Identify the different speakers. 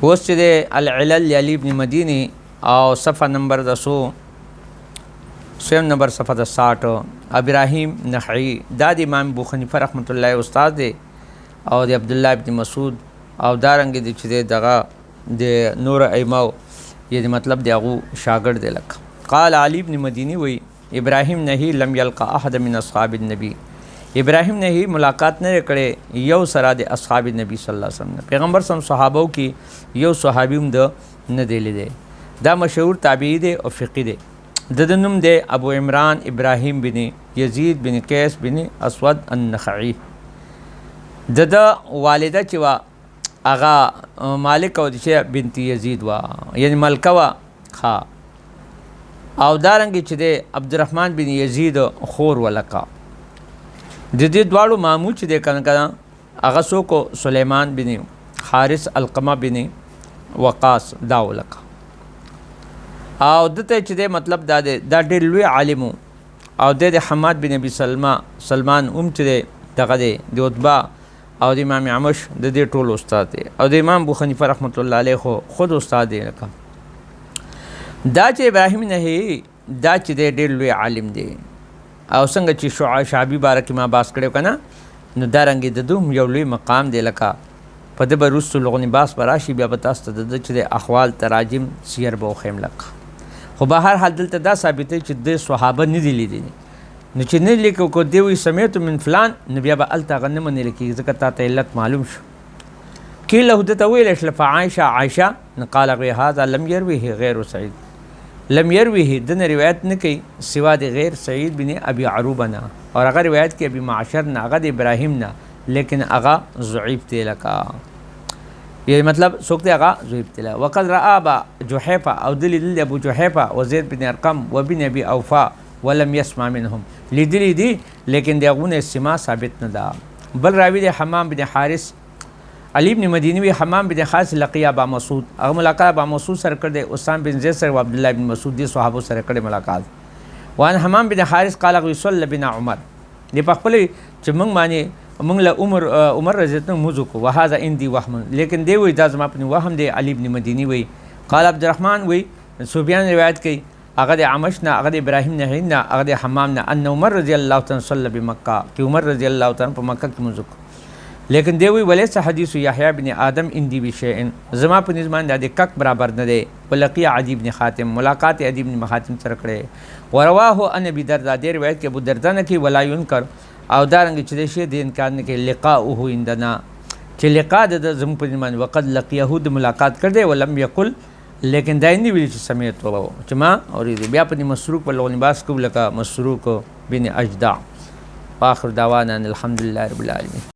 Speaker 1: اوس چې د العلل علی ابن مدینی او صفحه نمبر 200 نمبر صفحه د 60 ابراهیم نخعی دا د امام ابو حنیفه رحمت الله استاد دی او د عبد الله ابن مسعود او دارنګ دي چې دغه د نور ائمه یعنی مطلب دی هغه شاګرد دی لکه قال علی ابن مدینی وی ابراهیم نهی لم یلقى احد من اصحاب النبی ابراهیم نهی ملاقات نه کړي یو سره د اصحاب نبی صلی الله علیه وسلم پیغمبر صلی صحابو کې یو صحابي هم د نه دی لیدل دا مشهور تابعی دی او فقيه دی د نوم دی ابو عمران ابراهیم بن یزید بن قیس بن اسود النخعی د والده چې وا اغا مالک او چې بنت یزید وا یعنی ملکه وا ها او دارنګ چې د عبدالرحمن بن یزید خور ولقا د دې دواړو مامو چې د کنه هغه څوک سلیمان بن حارث القمه بن وقاص دا ولقا او دته چې د مطلب دا ډېر لوی عالم او د حماد بن ابي سلمان چې دغه د عتبه او د امام عمش د دې ټول استاد دی او د امام ابو حنیفه رحمت الله علیه خود استاد دی لکه دا چې ابراهیم نه دا چې ډېر لوی عالم دی او څنګه چې شعبی بارک ما باس کړو کنه نو دا رنګ د دوم یو لوی مقام دی لکه په د برسو لغنی باس براشي بیا به تاسو ته د چې احوال تراجم سیر به خیم لکه خو به هر حال دلته دا ثابت چې د صحابه نه دي لیدلي نو چې نه لیکو کو دی وي سمیت من فلان نو بیا به الته غنه من لیکي ځکه ته علت معلوم شو کله هدته ویل شلف عائشه قال هذا لم يروه غير سعيد لم يروه دنه روایت نه کوي سوا د غیر سعید بن ابي عروبه نه اور هغه روایت کې ابي معشر نه هغه د ابراهیم نه لیکن هغه ضعیف دی لکه یعنی مطلب څوک دی هغه ضعیف دی وقد را ابا جحيفه او دلیل ابو جحيفه وزید بن ارقم وبن ابي اوفا ولم يسمع منهم لیدلی دی لیکن دغه سما ثابت نه ده بل راوی د حمام بن حارث علی ابن مدینی وی حمام بن خاص لقی ابا مسعود هغه ملاقات ابا مسعود سره کړ د اسام بن زید سره عبد الله بن مسعود دي صحابه سره کړ ملاقات وان حمام بن حارث قال صلی بنا عمر دی په خپل چې موږ معنی موږ له عمر رضی الله عنه موضوع کو وهذا عندي وهم لیکن دی وی دا زما په وهم دی علی ابن مدینی وی قال عبدالرحمن وی سفیان روایت کوي هغه د عمش نه هغه د ابراهیم نه هغه د حمام نه ان عمر رضی الله تعالی صلی بمکه کی عمر رضی الله تعالی په مکه کې موضوع لیکن دی وی ولې حدیث یحیی بن آدم اندی بشیء زما په نظام د کک برابر نه دی ولقی عدی بن خاتم ملاقات عدی بن خاتم سره کړي ورواه ان ابي دردا دی روایت کې ابو دردا نه کې ولا ينکر او دارنګ چې د شی د انکار نه کې لقاؤه عندنا چې لقاء د زم په نظام وقد لقيه د ملاقات کړي ولم يقل لیکن دا نه ویل چې سمیت وو چې ما اورید بیا په مسروق په لغون باس کو لکه مسروق بن اجدع واخر دعوانا الحمدلله رب العالمین.